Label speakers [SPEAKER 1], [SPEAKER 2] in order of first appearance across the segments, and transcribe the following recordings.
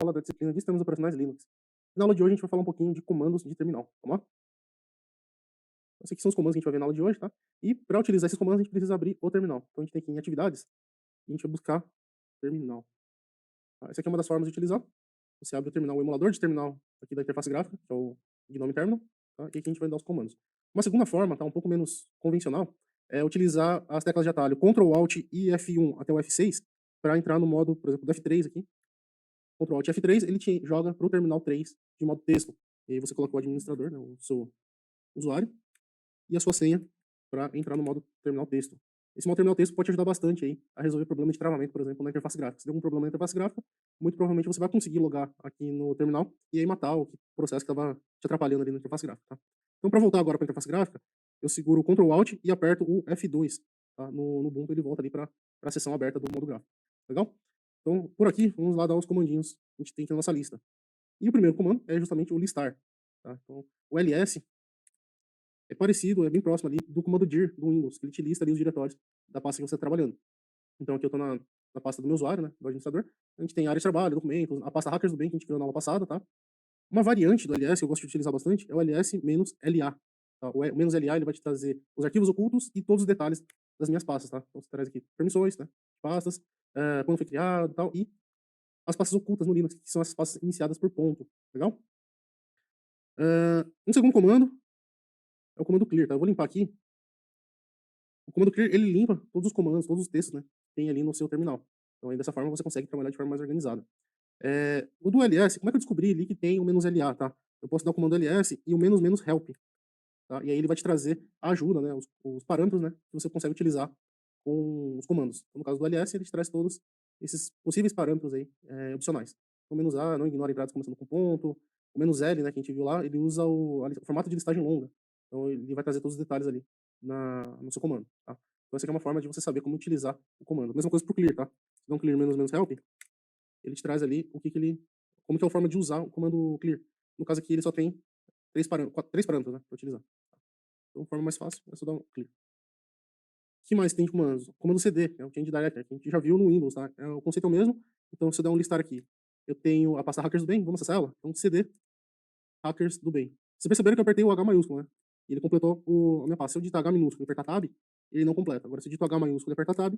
[SPEAKER 1] aula da disciplina de Sistemas Operacionais Linux. Na aula de hoje a gente vai falar um pouquinho de comandos de terminal, vamos lá? Esses aqui são os comandos que a gente vai ver na aula de hoje, tá? E para utilizar esses comandos a gente precisa abrir o terminal. Então a gente tem aqui em atividades e a gente vai buscar terminal. Tá? Essa aqui é uma das formas de utilizar. Você abre o terminal, o emulador de terminal aqui da interface gráfica, que é o Gnome Terminal, tá? E aqui a gente vai dar os comandos. Uma segunda forma, tá? Um pouco menos convencional, é utilizar as teclas de atalho Ctrl Alt e F1 até o F6 para entrar no modo, por exemplo, do F3 aqui. Ctrl Alt F3, ele te joga para o terminal 3 de modo texto. E aí você coloca o administrador, né, o seu usuário, e a sua senha para entrar no modo terminal texto. Esse modo terminal texto pode te ajudar bastante aí a resolver problema de travamento, por exemplo, na interface gráfica. Se der algum problema na interface gráfica, muito provavelmente você vai conseguir logar aqui no terminal e aí matar o processo que estava te atrapalhando ali na interface gráfica. Tá? Então, para voltar agora para a interface gráfica, eu seguro o Ctrl Alt e aperto o F2. Tá? No Ubuntu ele volta ali para a seção aberta do modo gráfico. Legal? Então, por aqui, vamos lá dar os comandinhos que a gente tem aqui na nossa lista. E o primeiro comando é justamente o listar. Tá? Então, o ls é parecido, é bem próximo ali do comando dir do Windows, que ele te lista ali os diretórios da pasta que você está trabalhando. Então aqui eu estou na pasta do meu usuário, né, do administrador. A gente tem área de trabalho, documentos, a pasta hackers do bem que a gente criou na aula passada, tá? Uma variante do ls que eu gosto de utilizar bastante é o ls-la. Tá? O -la ele vai te trazer os arquivos ocultos e todos os detalhes das minhas pastas, tá? Então você traz aqui permissões, né, pastas, quando foi criado e tal, e as pastas ocultas no Linux, que são essas pastas iniciadas por ponto, legal? Um segundo comando é o comando clear, tá? Eu vou limpar aqui. O comando clear, ele limpa todos os comandos, todos os textos, né, que tem ali no seu terminal. Então aí dessa forma você consegue trabalhar de forma mais organizada. O do ls, como é que eu descobri ali que tem o -la, tá? Eu posso dar o comando ls e o "-help", tá? E aí ele vai te trazer a ajuda, né, os parâmetros, né, que você consegue utilizar com os comandos. Então, no caso do ls, ele te traz todos esses possíveis parâmetros aí, opcionais. Então, "-a", não ignore entradas começando com ponto. O "-l", né, que a gente viu lá, ele usa o formato de listagem longa. Então, ele vai trazer todos os detalhes ali no seu comando, tá? Então, essa aqui é uma forma de você saber como utilizar o comando. Mesma coisa pro clear, tá? Se dá um clear "-help", ele te traz ali como que é a forma de usar o comando clear. No caso aqui, ele só tem três parâmetros, né, para utilizar. Então, a forma mais fácil é só dar um clear. O que mais tem de comandos? O comando cd, é o change directory, que a gente já viu no Windows, tá? O conceito é o mesmo. Então, se eu der um listar aqui, eu tenho a pasta hackers do bem, vamos acessar ela? Então, cd hackers do bem. Vocês perceberam que eu apertei o H maiúsculo, né? E ele completou a minha pasta. Se eu digitar H minúsculo e apertar tab, ele não completa. Agora, se eu digito H maiúsculo e apertar tab,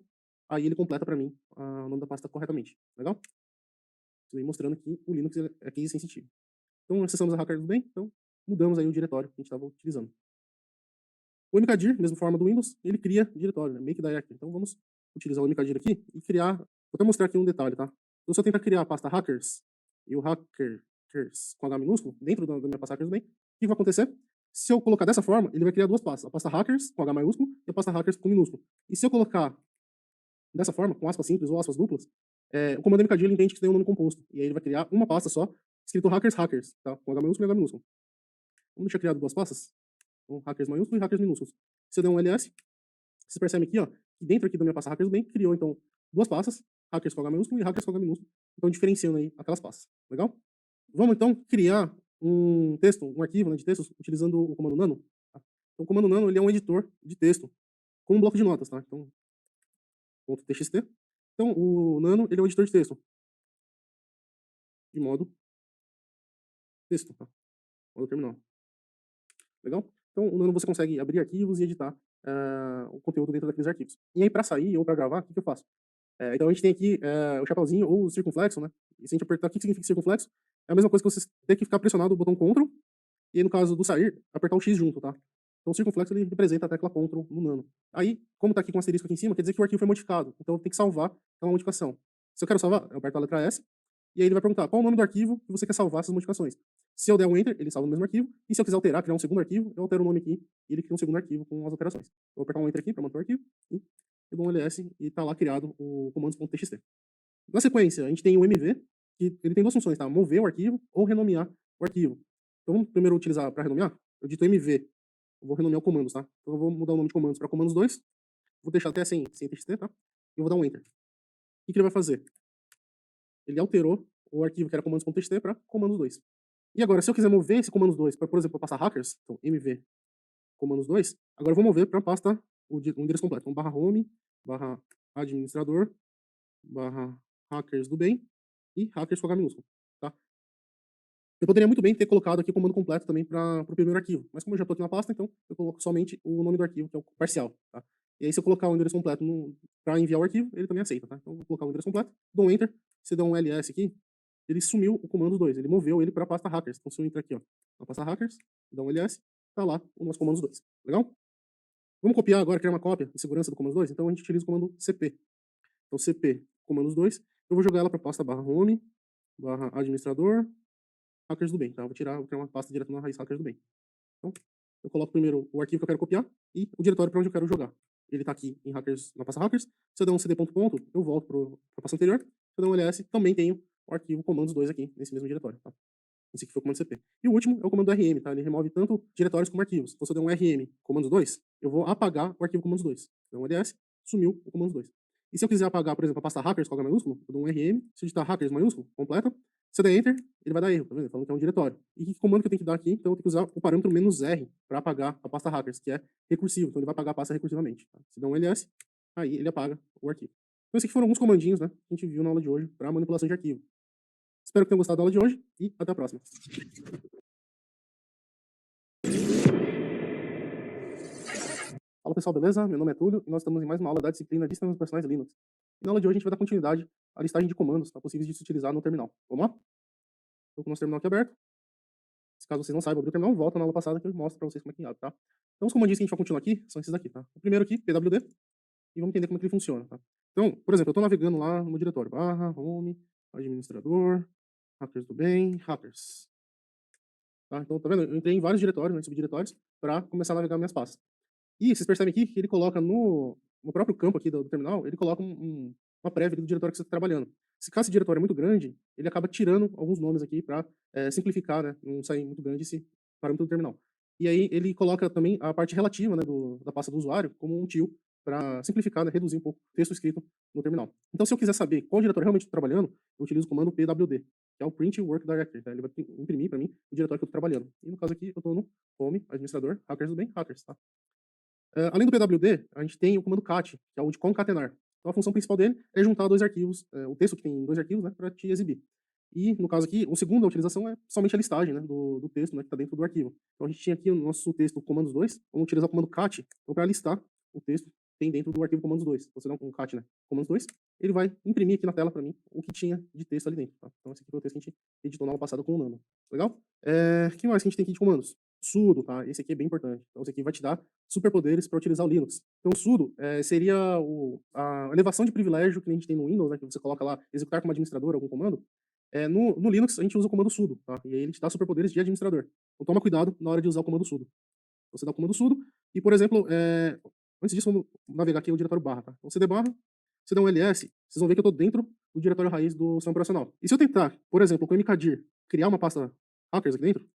[SPEAKER 1] aí ele completa para mim o nome da pasta corretamente. Legal? Isso aí mostrando que o Linux é case sensitivo. Então, acessamos a hackers do bem, então mudamos aí o diretório que a gente estava utilizando. O mkdir, mesma forma do Windows, ele cria diretório, né? Make directory. Então vamos utilizar o mkdir aqui e criar. Vou até mostrar aqui um detalhe, tá? Então, se eu tentar criar a pasta hackers e o hackers com H minúsculo dentro da minha pasta hackers bem, o que vai acontecer? Se eu colocar dessa forma, ele vai criar duas pastas, a pasta hackers com H maiúsculo e a pasta hackers com minúsculo. E se eu colocar dessa forma, com aspas simples ou aspas duplas, o comando mkdir ele entende que tem um nome composto. E aí ele vai criar uma pasta só, escrito hackers, tá? Com H maiúsculo e H minúsculo. Vamos deixar criado duas pastas? Então, hackers maiúsculos e hackers minúsculos. Se eu der um ls, vocês percebem aqui, ó, que dentro aqui da minha pasta hackers bem, criou então duas pastas, hackers com H maiúsculo e hackers com H minúsculo. Então, diferenciando aí aquelas pastas. Legal? Vamos então criar um texto, um arquivo, né, de textos utilizando o comando nano. Tá? Então, o comando nano ele é um editor de texto com um bloco de notas, tá? Então, .txt. Então, o nano ele é um editor de texto de modo texto, tá? Modo terminal. Legal? Então, o Nano você consegue abrir arquivos e editar o conteúdo dentro daqueles arquivos. E aí, para sair ou para gravar, o que eu faço? Então, a gente tem aqui o chapeuzinho ou o circunflexo, né? E se a gente apertar, o que significa circunflexo? É a mesma coisa que você ter que ficar pressionado o botão Ctrl, e aí, no caso do sair, apertar o X junto, tá? Então, o circunflexo ele representa a tecla Ctrl no Nano. Aí, como tá aqui com um asterisco aqui em cima, quer dizer que o arquivo foi modificado. Então, eu tenho que salvar aquela modificação. Se eu quero salvar, eu aperto a letra S, e aí ele vai perguntar qual o nome do arquivo que você quer salvar essas modificações. Se eu der um Enter, ele salva no mesmo arquivo. E se eu quiser alterar, criar um segundo arquivo, eu altero o nome aqui e ele cria um segundo arquivo com as alterações. Eu vou apertar um Enter aqui para manter o arquivo e eu dou um ls e está lá criado o comandos.txt. Na sequência, a gente tem o mv, que ele tem duas funções, tá? Mover o arquivo ou renomear o arquivo. Então vamos primeiro utilizar para renomear. Eu dito mv, eu vou renomear o comandos, tá? Então eu vou mudar o nome de comandos para comandos 2. Vou deixar até sem txt, tá? E eu vou dar um Enter. O que ele vai fazer? Ele alterou o arquivo que era comandos.txt para comandos 2. E agora, se eu quiser mover esse comandos 2 para, por exemplo, passar hackers, então mv comandos 2, agora eu vou mover para a pasta o endereço completo. Então, /home, /administrador, /hackers do bem e hackers com H minúsculo. Eu poderia muito bem ter colocado aqui o comando completo também para o primeiro arquivo, mas como eu já estou aqui na pasta, então eu coloco somente o nome do arquivo, que é o parcial, tá? E aí se eu colocar o endereço completo para enviar o arquivo, ele também aceita, tá? Então eu vou colocar o endereço completo, dou um enter, você dá um ls aqui, ele sumiu o comando 2, ele moveu ele para a pasta hackers. Então se eu entrar aqui, ó, na pasta hackers, dá um ls, tá lá o nosso comando 2. Legal? Vamos copiar agora, criar uma cópia de segurança do comando 2? Então a gente utiliza o comando cp. Então cp comandos 2, eu vou jogar ela para a pasta /home, /administrador, hackers do bem, tá? Vou criar uma pasta direto na raiz hackers do bem. Então, eu coloco primeiro o arquivo que eu quero copiar e o diretório para onde eu quero jogar. Ele está aqui em hackers, na pasta hackers. Se eu der um cd ponto, eu volto para a pasta anterior. Se eu der um ls, também tenho o arquivo comandos 2 aqui nesse mesmo diretório, tá? Esse aqui foi o comando cp. E o último é o comando rm, tá? Ele remove tanto diretórios como arquivos. Então, se eu der um rm comandos 2, eu vou apagar o arquivo comandos 2. Então, ls, sumiu o comandos 2. E se eu quiser apagar, por exemplo, a pasta hackers com H maiúsculo, eu dou um rm, se eu digitar hackers maiúsculo, completa. Se eu der enter, ele vai dar erro, tá vendo? Falando que é um diretório. E que comando que eu tenho que dar aqui? Então, eu tenho que usar o parâmetro "-r" para apagar a pasta hackers, que é recursivo. Então, ele vai apagar a pasta recursivamente. Tá? Se der um ls, aí ele apaga o arquivo. Então, esses aqui foram alguns comandinhos, né, que a gente viu na aula de hoje para manipulação de arquivo. Espero que tenham gostado da aula de hoje e até a próxima. Fala pessoal, beleza? Meu nome é Túlio e nós estamos em mais uma aula da disciplina de Sistemas Operacionais Linux. E na aula de hoje a gente vai dar continuidade à listagem de comandos possíveis de se utilizar no terminal. Vamos lá? Estou com o nosso terminal aqui aberto. Se caso vocês não saibam abrir o terminal, volta na aula passada que eu mostro para vocês como é que abre, tá? Então os comandinhos que a gente vai continuar aqui são esses daqui, tá? O primeiro aqui, pwd, e vamos entender como é que ele funciona, tá? Então, por exemplo, eu estou navegando lá no diretório, /home, administrador, hackers do bem, hackers. Tá? Então, tá vendo? Eu entrei em vários diretórios, né, subdiretórios, para começar a navegar minhas pastas. E vocês percebem aqui que ele coloca no próprio campo aqui do terminal, ele coloca uma prévia do diretório que você está trabalhando. Se caso esse diretório é muito grande, ele acaba tirando alguns nomes aqui para simplificar, né, não sair muito grande esse parâmetro do terminal. E aí ele coloca também a parte relativa, né, da pasta do usuário como um tio para simplificar, né, reduzir um pouco o texto escrito no terminal. Então, se eu quiser saber qual diretório realmente estou trabalhando, eu utilizo o comando pwd, que é o Print Work Directory. Tá? Ele vai imprimir para mim o diretório que eu estou trabalhando. E no caso aqui, eu estou no home, administrador, hackers do bem, hackers. Tá? Além do pwd, a gente tem o comando cat, que é o de concatenar. Então a função principal dele é juntar dois arquivos, o texto que tem dois arquivos, né, para te exibir. E, no caso aqui, o segundo, a utilização é somente a listagem, né, do texto, né, que está dentro do arquivo. Então a gente tinha aqui o nosso texto comandos 2, vamos utilizar o comando cat para listar o texto que tem dentro do arquivo comandos 2. Você dá um cat, né, comandos 2, ele vai imprimir aqui na tela para mim o que tinha de texto ali dentro. Tá? Então esse aqui foi o texto que a gente editou na aula passada com o Nano. Legal? O que mais que a gente tem aqui de comandos? Sudo, tá? Esse aqui é bem importante. Então esse aqui vai te dar superpoderes para utilizar o Linux. Então o sudo seria a elevação de privilégio que a gente tem no Windows, né, que você coloca lá executar como administrador algum comando. No Linux a gente usa o comando sudo, tá? E aí ele te dá superpoderes de administrador. Então toma cuidado na hora de usar o comando sudo. Você dá o comando sudo e, por exemplo, antes disso vamos navegar aqui o diretório barra, tá? Então cd barra, você dá um ls, vocês vão ver que eu estou dentro do diretório raiz do sistema operacional. E se eu tentar, por exemplo, com o mkdir, criar uma pasta hackers aqui dentro,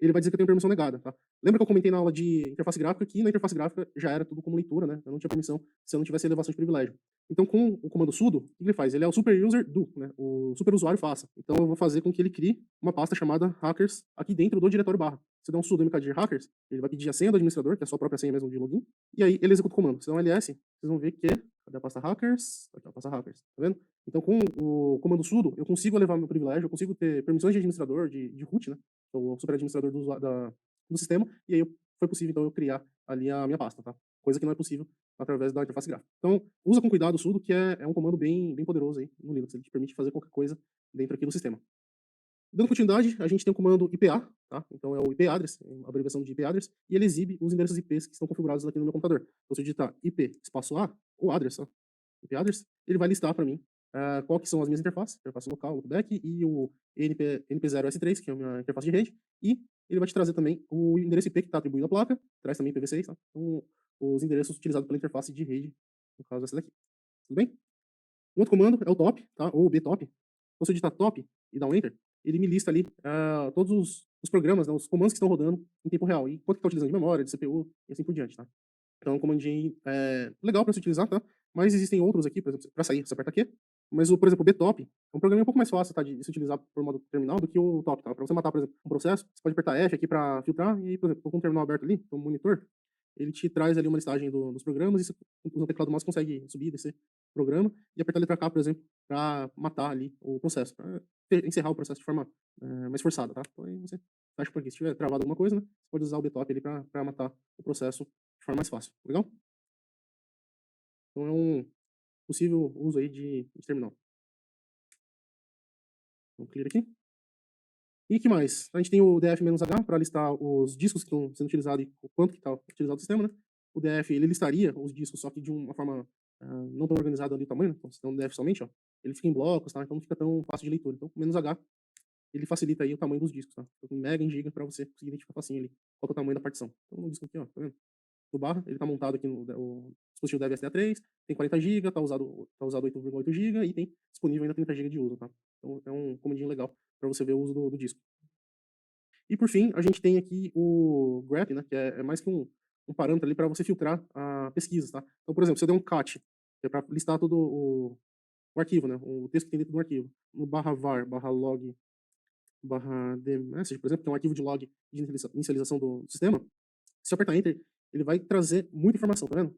[SPEAKER 1] ele vai dizer que eu tenho permissão negada, tá? Lembra que eu comentei na aula de interface gráfica que na interface gráfica já era tudo como leitura, né? Eu não tinha permissão se eu não tivesse elevação de privilégio. Então, com o comando sudo, o que ele faz? Ele é o super user do, né? O super usuário faça. Então, eu vou fazer com que ele crie uma pasta chamada hackers aqui dentro do diretório barra. Você dá um sudo mkdir hackers, ele vai pedir a senha do administrador, que é a sua própria senha mesmo de login, e aí ele executa o comando. Você dá um ls, vocês vão ver que cadê a pasta hackers? Aqui, a pasta hackers, tá vendo? Então, com o comando sudo, eu consigo elevar meu privilégio, eu consigo ter permissões de administrador, de root, né? O super administrador do sistema, e aí foi possível, então, eu criar ali a minha pasta, tá? Coisa que não é possível através da interface gráfica. Então, usa com cuidado o sudo, que é um comando bem poderoso aí no Linux. Ele te permite fazer qualquer coisa dentro aqui do sistema. Dando continuidade, a gente tem o comando IPA, tá? Então é o IP address, a abreviação de IP address, e ele exibe os endereços IPs que estão configurados aqui no meu computador. Então, se eu digitar IP espaço A, ou address, ó, IP address, ele vai listar para mim qual que são as minhas interfaces, interface local, loopback, e o NP0S3, que é a minha interface de rede, e ele vai te trazer também o endereço IP que está atribuído à placa, traz também IPv6, tá? Então, os endereços utilizados pela interface de rede, no caso essa daqui. Tudo bem? Um outro comando é o top, tá? Ou o btop. Então, se eu digitar top e dar um enter, ele me lista ali todos os programas, né, os comandos que estão rodando em tempo real, e quanto que está utilizando de memória, de CPU, e assim por diante, tá? Então, é um comandinho legal para se utilizar, tá? Mas existem outros aqui, por exemplo, para sair, você aperta Q. Mas, por exemplo, o btop é um programa um pouco mais fácil, tá, de se utilizar por modo terminal do que o top, tá? Para você matar, por exemplo, um processo, você pode apertar F aqui para filtrar, e aí, por exemplo, estou com o terminal aberto ali, um monitor, ele te traz ali uma listagem dos programas, e você, usando o teclado mouse, consegue subir e descer o programa, e apertar a letra K, por exemplo, para matar ali o processo. encerrar o processo de forma mais forçada, tá? Então aí você fecha por aqui. Se tiver travado alguma coisa, né, você pode usar o btop ali para matar o processo de forma mais fácil. Legal? Então é um possível uso aí de terminal. Vamos clear aqui. E que mais? A gente tem o df-h para listar os discos que estão sendo utilizados e o quanto que está utilizado o sistema, né? O df, ele listaria os discos, só que de uma forma não tão organizada ali o tamanho, né? Então, se tem um df somente, ó, ele fica em blocos, tá? Então não fica tão fácil de leitura. Então, "-h", ele facilita aí o tamanho dos discos, tá? Então, em mega, em giga, para você conseguir identificar facinho ali qual que é o tamanho da partição. Então, no disco aqui, ó, tá vendo? No barra, ele tá montado aqui no o dispositivo Dev SDA3, tem 40 GB, tá usado 8,8 GB e tem disponível ainda 30 GB de uso, tá? Então é um comandinho legal para você ver o uso do disco. E por fim, a gente tem aqui o grep, né, que é mais que um parâmetro ali para você filtrar pesquisas, tá? Então, por exemplo, se eu der um cat, que é para listar todo o arquivo, né, o texto que tem dentro do arquivo, no /var, /log, /dmessage, por exemplo, que é um arquivo de log de inicialização do sistema, se eu apertar Enter, ele vai trazer muita informação, tá vendo?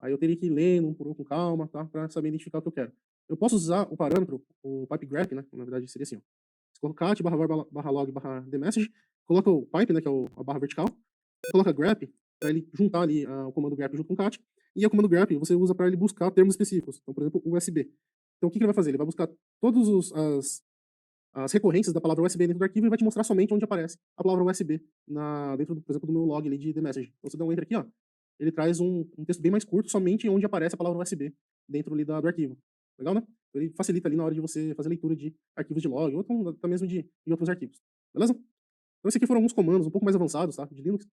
[SPEAKER 1] Aí eu teria que ir lendo um por um com calma, tá? Para saber identificar o que eu quero. Eu posso usar o parâmetro, o pipe grep, né? Na verdade seria assim, ó. Você coloca cat, /var, /log, /themessage, coloca o pipe, né? Que é a barra vertical, coloca grep, para ele juntar ali o comando grep junto com o cat, e o comando grep você usa para ele buscar termos específicos. Então, por exemplo, USB. Então, o que ele vai fazer? Ele vai buscar todas as recorrências da palavra USB dentro do arquivo e vai te mostrar somente onde aparece a palavra USB dentro, por exemplo, do meu log ali de The Message. Então, você dá um enter aqui, ó, ele traz um texto bem mais curto, somente onde aparece a palavra USB dentro ali do arquivo. Legal, né? Ele facilita ali na hora de você fazer leitura de arquivos de log, ou então, até mesmo de outros arquivos. Beleza? Então, esses aqui foram alguns comandos um pouco mais avançados, tá? De Linux.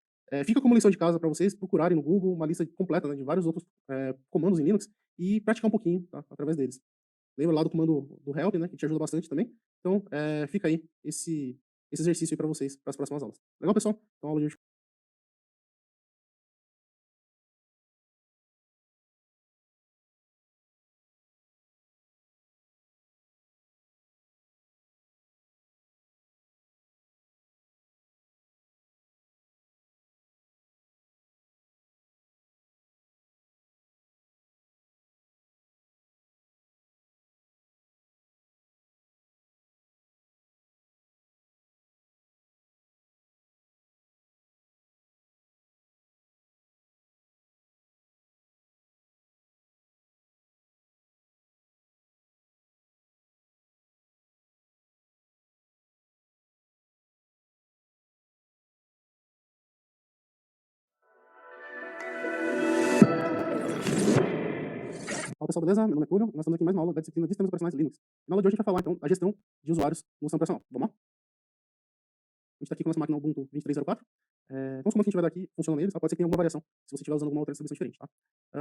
[SPEAKER 1] Fica como lição de casa para vocês procurarem no Google uma lista completa, né, de vários outros comandos em Linux e praticar um pouquinho, tá? Através deles. Lembra lá do comando do help, né, que te ajuda bastante também. Então, fica aí esse exercício aí para vocês, para as próximas aulas. Legal, pessoal? Então, a aula de hoje Fala pessoal, beleza? Meu nome é Túlio, nós estamos aqui em mais uma aula da disciplina de Sistemas Operacionais Linux. Na aula de hoje a gente vai falar então da gestão de usuários no sistema operacional. Vamos lá? A gente está aqui com a nossa máquina Ubuntu 23.04. Então os comandos que a gente vai dar aqui funcionam neles, tá? Pode ser que tenha alguma variação se você estiver usando alguma outra distribuição diferente, tá?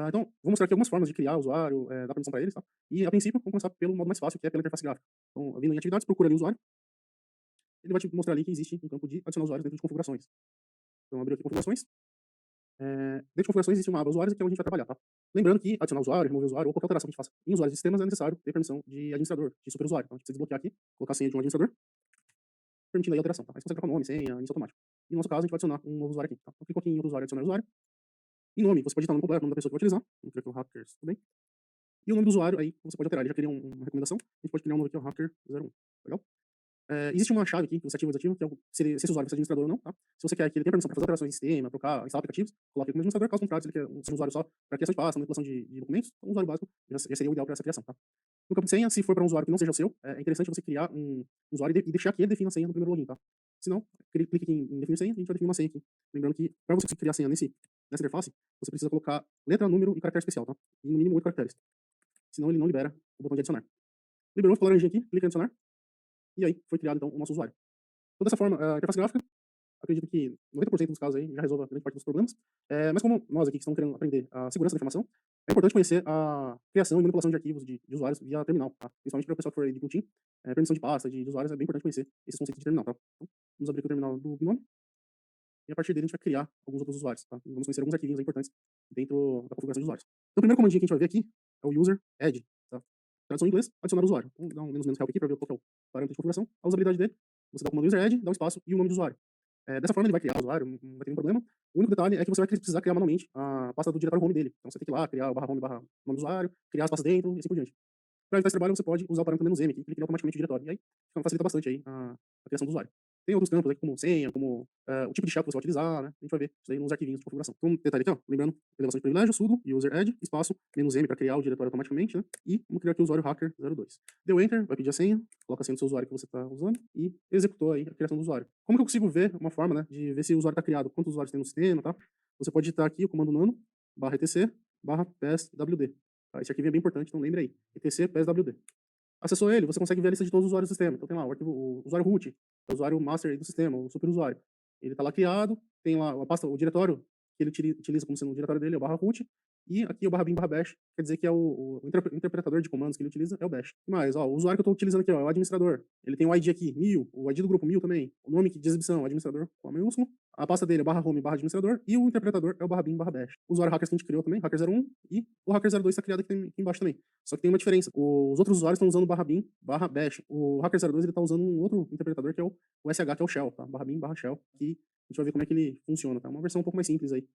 [SPEAKER 1] Então, vou mostrar aqui algumas formas de criar usuário, dar permissão para eles, tá? E a princípio, vamos começar pelo modo mais fácil, que é pela interface gráfica. Então, vindo em atividades, procura ali o usuário, ele vai te mostrar ali que existe um campo de adicionar usuários dentro de configurações. Então, abrir aqui configurações. Dentro de configurações existe uma aba usuários que é onde a gente vai trabalhar, tá? Lembrando que adicionar usuário, remover usuário ou qualquer alteração que a gente faça em usuários de sistemas é necessário ter permissão de administrador, de superusuário. Então a gente precisa desbloquear aqui, colocar a senha de um administrador, permitindo aí a alteração, tá? Aí você consegue colocar nome, senha, início automático. E no nosso caso, a gente vai adicionar um novo usuário aqui, tá? Então clico aqui em outro usuário, adicionar usuário. Em nome, você pode digitar o nome completo, o nome da pessoa que vai utilizar. Vamos criar aqui o hackers, tudo bem? E o nome do usuário, aí você pode alterar. Ele já queria uma recomendação, a gente pode criar um novo aqui, o hacker01. Legal? Existe uma chave aqui que você ativa o desativo, que é se esse usuário vai ser administrador ou não, tá? Se você quer que ele tenha permissão para fazer operações de sistema, trocar, instalar aplicativos, coloque como administrador. Caso contrário, se ele quer um usuário só para criação de pasta, manipulação de documentos, então um usuário básico já seria o ideal para essa criação, tá? No campo de senha, se for para um usuário que não seja o seu, é interessante você criar um usuário e deixar que ele defina a senha no primeiro login, tá? Se não, clique aqui em definir senha e a gente vai definir uma senha aqui. Lembrando que para você criar a senha nessa interface, você precisa colocar letra, número e caractere especial, tá? E no mínimo 8 caracteres. Senão ele não libera o botão de adicionar. Liberou, ficou laranjinha aqui, clica em adicionar. E aí, foi criado então o nosso usuário. Então, dessa forma, a interface gráfica, acredito que 90% dos casos aí já resolve a grande parte dos problemas. Mas como nós aqui que estamos querendo aprender a segurança da informação, é importante conhecer a criação e manipulação de arquivos de usuários via terminal, tá? Principalmente para o pessoal que for de routine, permissão de pasta, de usuários, é bem importante conhecer esses conceitos de terminal, tá? Então, vamos abrir aqui o terminal do Gnome, e a partir dele a gente vai criar alguns outros usuários, tá? E vamos conhecer alguns arquivinhos importantes dentro da configuração de usuários. Então, o primeiro comandinho que a gente vai ver aqui é o user add, tá? Tradução em inglês, adicionar usuário. Vamos dar um menos help aqui para ver qual que é o parâmetro de configuração. A usabilidade dele, você dá o comando user add, dá um espaço e o nome do usuário. Dessa forma ele vai criar o usuário, não vai ter nenhum problema. O único detalhe é que você vai precisar criar manualmente a pasta do diretório home dele. Então você tem que ir lá, criar o /home, nome do usuário, criar as pastas dentro e assim por diante. Para evitar esse trabalho, você pode usar o parâmetro "-m", aqui, que ele cria automaticamente o diretório. E aí, facilita bastante aí a criação do usuário. Tem outros campos aqui, como senha, como o tipo de shell que você vai utilizar, né? A gente vai ver isso aí nos arquivinhos de configuração. Então, um detalhe aqui, ó, lembrando, elevação de privilégio, sudo, user add, espaço, "-m" para criar o diretório automaticamente, né? E vamos criar aqui o usuário hacker02. Deu enter, vai pedir a senha, coloca a senha do seu usuário que você está usando e executou aí a criação do usuário. Como que eu consigo ver uma forma, né, de ver se o usuário está criado, quantos usuários tem no sistema, tá? Você pode digitar aqui o comando nano, /etc, /passwd. Tá? Esse arquivo é bem importante, então lembre aí. etc passwd. Acessou ele, você consegue ver a lista de todos os usuários do sistema. Então tem lá o arquivo, o usuário root, é o usuário master aí do sistema, o superusuário. Ele está lá criado, tem lá a pasta, o diretório que ele utiliza como sendo o diretório dele, é o /root, e aqui o /bin/bash, quer dizer que é o interpretador de comandos que ele utiliza é o bash. E mais, ó, o usuário que eu estou utilizando aqui, ó, é o administrador. Ele tem o ID aqui, 1000, o ID do grupo 1000 também, o nome de exibição, administrador com a maiúsculo, a pasta dele é /home/administrador e o interpretador é o /bin/bash. O usuário hackers que a gente criou também, hacker01, e o hacker02 está criado aqui embaixo também. Só que tem uma diferença. Os outros usuários estão usando o /bin/bash. O hacker02 ele está usando um outro interpretador que é o SH, que é o shell, tá? /bin/shell, que a gente vai ver como é que ele funciona, tá? Uma versão um pouco mais simples aí.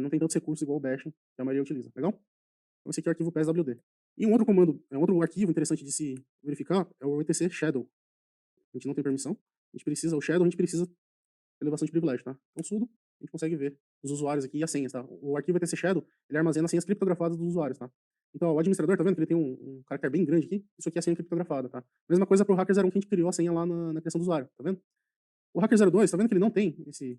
[SPEAKER 1] Não tem tantos recursos igual o bash que a maioria utiliza. Legal? Então esse aqui é o arquivo passwd. E um outro comando, outro arquivo interessante de se verificar é o etc shadow. A gente não tem permissão. A gente precisa, o shadow, a gente precisa de elevação de privilégio, tá? Então sudo, a gente consegue ver os usuários aqui e as senhas, tá? O arquivo etc shadow, ele armazena as senhas criptografadas dos usuários, tá? Então, ó, o administrador, tá vendo que ele tem um caractere bem grande aqui? Isso aqui é a senha criptografada, tá? Mesma coisa pro hacker01 que a gente criou a senha lá na criação do usuário, tá vendo? O hacker02, tá vendo que ele não tem esse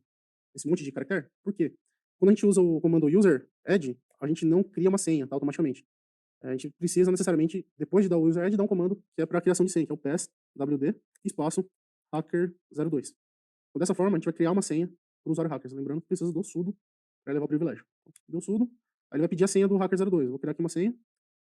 [SPEAKER 1] monte de caractere? Por quê? Quando a gente usa o comando user add, a gente não cria uma senha, tá? Automaticamente. A gente precisa necessariamente, depois de dar o user add, dar um comando que é para a criação de senha, que é o passwd espaço hacker02. Então, dessa forma, a gente vai criar uma senha para o usuário hackers. Lembrando que precisa do sudo para levar o privilégio. Deu sudo, aí ele vai pedir a senha do hacker02. Eu vou criar aqui uma senha.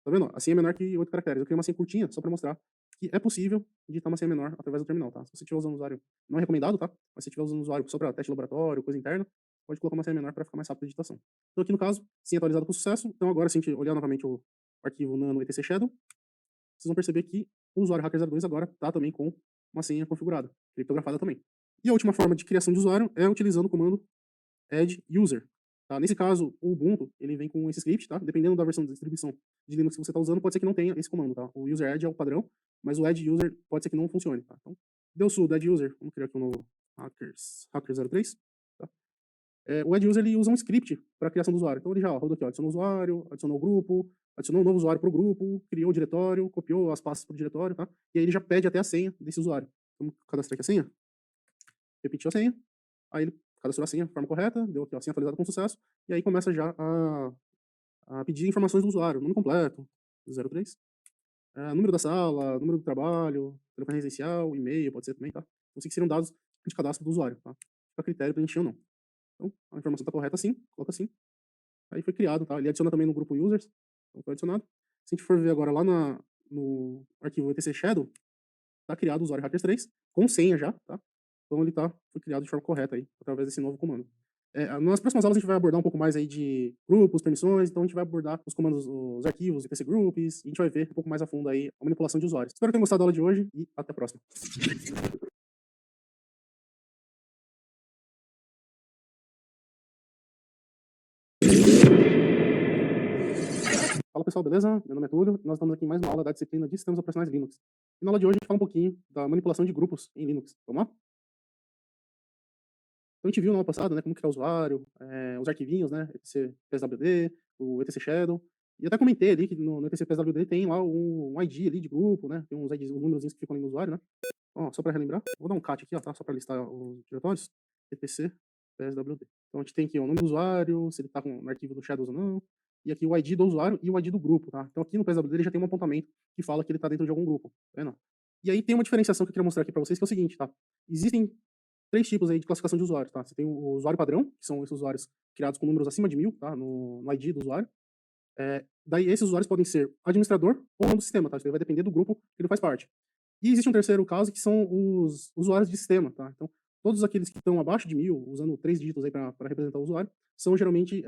[SPEAKER 1] Tá vendo? A senha é menor que 8 caracteres. Eu criei uma senha curtinha só para mostrar que é possível digitar uma senha menor através do terminal, tá? Se você estiver usando o usuário, não é recomendado, tá? Mas se estiver usando o usuário só para teste de laboratório, coisa interna, pode colocar uma senha menor para ficar mais rápido a digitação. Então aqui no caso, senha atualizada com sucesso. Então agora, se a gente olhar novamente o arquivo nano etc shadow, vocês vão perceber que o usuário hacker02 agora está também com uma senha configurada, criptografada também. E a última forma de criação de usuário é utilizando o comando add user. Tá? Nesse caso, o Ubuntu ele vem com esse script, tá? Dependendo da versão de distribuição de Linux que você está usando, pode ser que não tenha esse comando, tá? O user add é o padrão, mas o add user pode ser que não funcione, tá? Então, deu sudo add user, vamos criar aqui um novo hacker03, tá? O add user ele usa um script para a criação do usuário. Então ele já rodou aqui, ó, adicionou o usuário, adicionou o grupo, adicionou um novo usuário para o grupo, criou o diretório, copiou as pastas para o diretório, tá? E aí ele já pede até a senha desse usuário. Vamos cadastrar aqui a senha? Repetiu a senha, aí ele cadastrou a senha de forma correta, deu aqui, ó, senha atualizada com sucesso, e aí começa já a pedir informações do usuário, nome completo, 03, número da sala, número do trabalho, telefone residencial, e-mail, pode ser também, tá? Então, que seriam dados de cadastro do usuário, tá? Fica a critério preencher ou não. Então, a informação está correta assim, coloca assim, aí foi criado, tá? Ele adiciona também no grupo users, então foi adicionado. Se a gente for ver agora lá no arquivo etc shadow, tá criado o usuário hackers3, com senha já, tá? Então ele foi criado de forma correta aí, através desse novo comando. Nas próximas aulas a gente vai abordar um pouco mais aí de grupos, permissões, então a gente vai abordar os comandos, os arquivos, etc groups, e a gente vai ver um pouco mais a fundo aí a manipulação de usuários. Espero que tenham gostado da aula de hoje e até a próxima. Fala pessoal, beleza? Meu nome é Túlio, nós estamos aqui em mais uma aula da disciplina de Sistemas Operacionais Linux. E na aula de hoje a gente fala um pouquinho da manipulação de grupos em Linux. Vamos lá? Então a gente viu na aula passada, né, como criar usuário, os arquivinhos, né, etc PSWD, o etc shadow, e até comentei ali que no etc PSWD tem lá um ID ali de grupo, né, tem uns IDs, uns números que ficam ali no usuário, né. Ó, só para relembrar, vou dar um cat aqui, ó, tá, só para listar os diretórios, etc PSWD. Então a gente tem aqui ó, o nome do usuário, se ele tá com no arquivo do shadows ou não, e aqui o ID do usuário e o ID do grupo, tá. Então aqui no PSWD ele já tem um apontamento que fala que ele tá dentro de algum grupo, tá vendo? E aí tem uma diferenciação que eu queria mostrar aqui para vocês, que é o seguinte, tá. Existem 3 tipos aí de classificação de usuários, tá? Você tem o usuário padrão, que são esses usuários criados com números acima de 1000, tá? No ID do usuário. Daí esses usuários podem ser administrador ou não do sistema, tá? Isso daí vai depender do grupo que ele faz parte. E existe um terceiro caso, que são os usuários de sistema, tá? Então, todos aqueles que estão abaixo de 1000, usando 3 dígitos aí para representar o usuário, são geralmente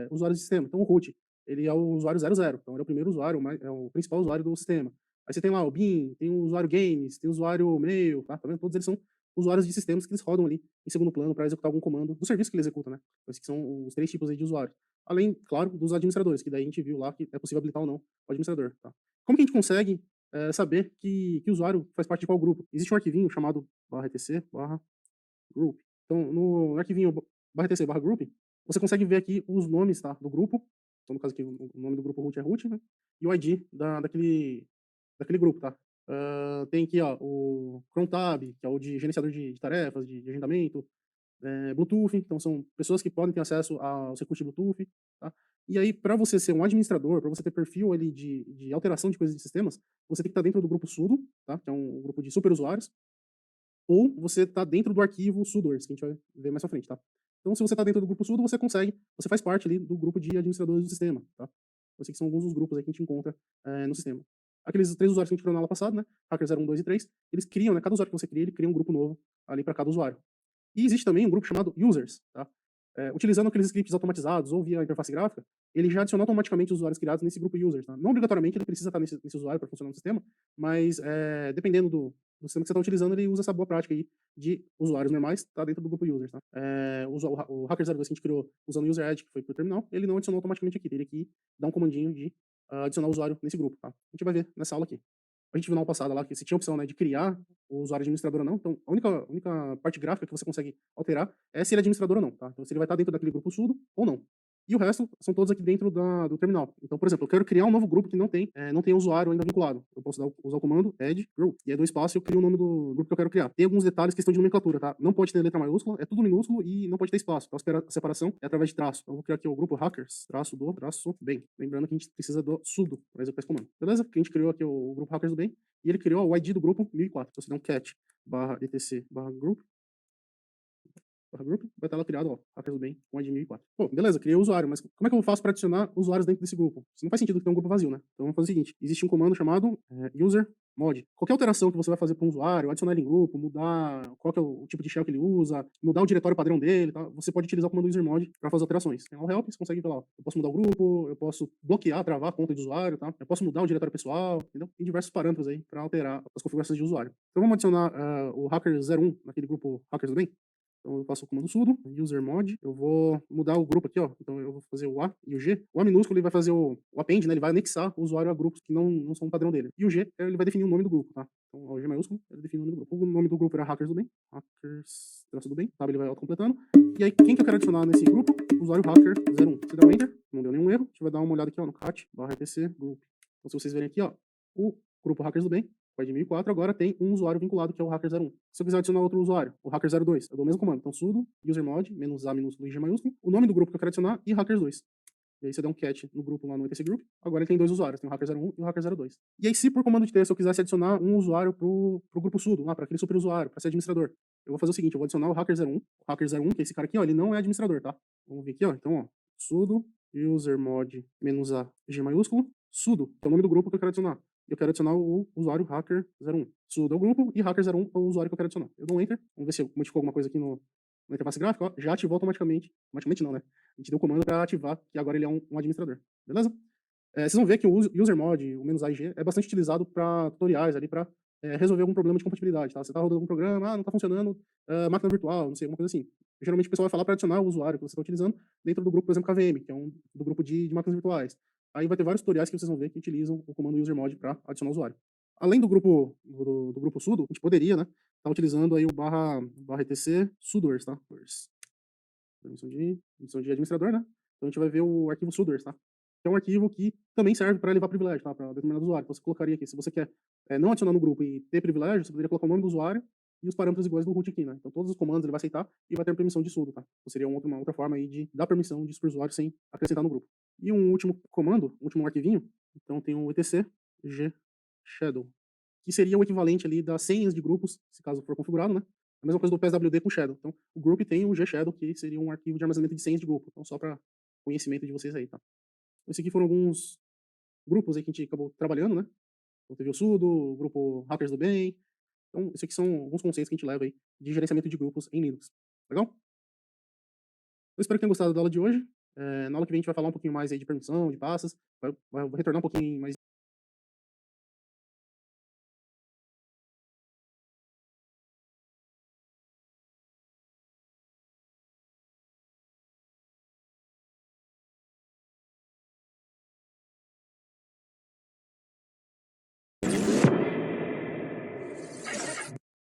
[SPEAKER 1] usuários de sistema. Então, o root, ele é o usuário 00, então ele é o primeiro usuário, é o principal usuário do sistema. Aí você tem lá o bin, tem o usuário games, tem o usuário mail, tá? Tá vendo? Todos eles são usuários de sistemas que eles rodam ali em segundo plano para executar algum comando do serviço que ele executa, né? Esses que são os 3 tipos aí de usuários. Além, claro, dos administradores, que daí a gente viu lá que é possível habilitar ou não o administrador, tá? Como que a gente consegue saber que o usuário faz parte de qual grupo? Existe um arquivinho chamado /etc/group. Então, no arquivinho /etc/group, você consegue ver aqui os nomes, tá, do grupo. Então, no caso aqui, o nome do grupo root é root, né? E o ID daquele grupo, tá? Tem aqui, ó, o Chrome Tab, que é o de gerenciador de tarefas, de agendamento, Bluetooth, então são pessoas que podem ter acesso aos recursos de Bluetooth, tá? E aí, para você ser um administrador, para você ter perfil ali de alteração de coisas de sistemas, você tem que estar dentro do grupo sudo, tá? Que é um grupo de superusuários, ou você está dentro do arquivo sudors, que a gente vai ver mais pra frente, tá? Então, se você está dentro do grupo sudo, você faz parte ali do grupo de administradores do sistema, tá? Eu sei que são alguns dos grupos aí que a gente encontra no sistema. Aqueles 3 usuários que a gente criou na aula passada, né? Hacker 0, 1, 2 e 3, eles criam, né? Cada usuário que você cria, ele cria um grupo novo ali para cada usuário. E existe também um grupo chamado users, tá? Utilizando aqueles scripts automatizados ou via interface gráfica, ele já adiciona automaticamente os usuários criados nesse grupo users, tá? Não obrigatoriamente ele precisa estar nesse usuário para funcionar no sistema, mas dependendo do sistema que você está utilizando, ele usa essa boa prática aí de usuários normais, tá dentro do grupo users, tá? O Hacker 02 que a gente criou usando o user edge, que foi por terminal, ele não adicionou automaticamente aqui, teria que dar um comandinho de adicionar o usuário nesse grupo, tá? A gente vai ver nessa aula aqui. A gente viu na aula passada lá que você tinha a opção, né, de criar o usuário administrador ou não. Então, a única parte gráfica que você consegue alterar é se ele é administrador ou não, tá? Então, se ele vai estar dentro daquele grupo sudo ou não. E o resto são todos aqui dentro do terminal. Então, por exemplo, eu quero criar um novo grupo que não tem usuário ainda vinculado. Eu posso usar o comando add group. E aí, do espaço, eu crio o nome do grupo que eu quero criar. Tem alguns detalhes, questão de nomenclatura, tá? Não pode ter letra maiúscula, é tudo minúsculo e não pode ter espaço. Então, a separação é através de traço. Então, eu vou criar aqui o grupo hackers, traço do, traço bem. Lembrando que a gente precisa do sudo para executar esse comando. Beleza? Porque a gente criou aqui o grupo hackers do bem e ele criou o ID do grupo 1004. Então, você dá um cat /etc/group, vai estar lá criado, ó, Hackers do Bem, com ID 1004. Pô, beleza, criei o usuário, mas como é que eu faço para adicionar usuários dentro desse grupo? Isso não faz sentido ter um grupo vazio, né? Então vamos fazer o seguinte, existe um comando chamado user mod. Qualquer alteração que você vai fazer para um usuário, adicionar ele em grupo, mudar qual que é o tipo de shell que ele usa, mudar o diretório padrão dele, tá? Você pode utilizar o comando user mod para fazer alterações. Tem lá o help, você consegue ver lá, ó, eu posso mudar o grupo, eu posso bloquear, travar a conta de usuário, tá? Eu posso mudar o diretório pessoal, entendeu? Tem diversos parâmetros aí para alterar as configurações de usuário. Então vamos adicionar o hacker 01 naquele grupo Hackers do Bem. Então eu faço o comando sudo, user mod, eu vou mudar o grupo aqui, ó. Então eu vou fazer o A e o G. O A minúsculo ele vai fazer o append, né? Ele vai anexar o usuário a grupos que não são o padrão dele. E o G, ele vai definir o nome do grupo, tá? Então o G maiúsculo, ele define o nome do grupo. O nome do grupo era Hackers do Bem. Hackers, traço do bem, tá? Ele vai autocompletando. E aí, quem que eu quero adicionar nesse grupo? Usuário hacker01. Você dá um enter, não deu nenhum erro. A gente vai dar uma olhada aqui, ó, no cat, /etc group. Então se vocês verem aqui, ó, o grupo Hackers do Bem, de 1004, agora tem um usuário vinculado, que é o hacker01. Se eu quiser adicionar outro usuário, o hacker02, eu dou o mesmo comando. Então, sudo, usermod, -a minúsculo e g maiúsculo, o nome do grupo que eu quero adicionar e hackers2. E aí você dá um cat no grupo lá no etc group, agora ele tem 2 usuários, tem o hacker01 e o hacker02. E aí, se por comando de texto eu quisesse adicionar um usuário pro grupo sudo, lá, para aquele superusuário, para ser administrador, eu vou fazer o seguinte, eu vou adicionar o hacker01, que é esse cara aqui, ó, ele não é administrador, tá? Vamos ver aqui, ó, então, ó, sudo, usermod, -a, g maiúsculo, sudo, que é o nome do grupo que eu quero adicionar. Eu quero adicionar o usuário hacker01. Sudo é o grupo e hacker01 é o usuário que eu quero adicionar. Eu dou um enter, vamos ver se modificou alguma coisa aqui na interface gráfica, ó, já ativou automaticamente. Automaticamente não, né? A gente deu o comando para ativar, que agora ele é um administrador. Beleza? Vocês vão ver que o usermod, o -AIG, é bastante utilizado para tutoriais ali, para resolver algum problema de compatibilidade, tá? Você tá rodando algum programa, não tá funcionando, máquina virtual, não sei, alguma coisa assim. Geralmente o pessoal vai falar para adicionar o usuário que você está utilizando dentro do grupo, por exemplo, KVM, que é do grupo de máquinas virtuais. Aí vai ter vários tutoriais que vocês vão ver que utilizam o comando usermod para adicionar o usuário. Além do grupo sudo, a gente poderia, né, estar utilizando aí o /etc sudors, tá? Permissão de administrador, né? Então a gente vai ver o arquivo sudors, tá? Que é um arquivo que também serve para levar privilégio, tá? Para determinado usuário. Então você colocaria aqui, se você quer não adicionar no grupo e ter privilégio, você poderia colocar o nome do usuário e os parâmetros iguais do root aqui, né? Então todos os comandos ele vai aceitar e vai ter permissão de sudo, tá? Então seria uma outra forma aí de dar permissão disso para o usuário sem acrescentar no grupo. E um último comando, um último arquivinho, então tem o etc g shadow, que seria o equivalente ali das senhas de grupos, se caso for configurado, né? A mesma coisa do PSWD com Shadow. Então, o group tem o gshadow, que seria um arquivo de armazenamento de senhas de grupo. Então, só para conhecimento de vocês aí, tá? Então, esses aqui foram alguns grupos aí que a gente acabou trabalhando, né? Então, teve o sudo, o grupo Hackers do Bem. Então, esses aqui são alguns conceitos que a gente leva aí de gerenciamento de grupos em Linux. Legal? Eu espero que tenham gostado da aula de hoje. Na aula que vem a gente vai falar um pouquinho mais aí de permissão, de passas. Vai retornar um pouquinho mais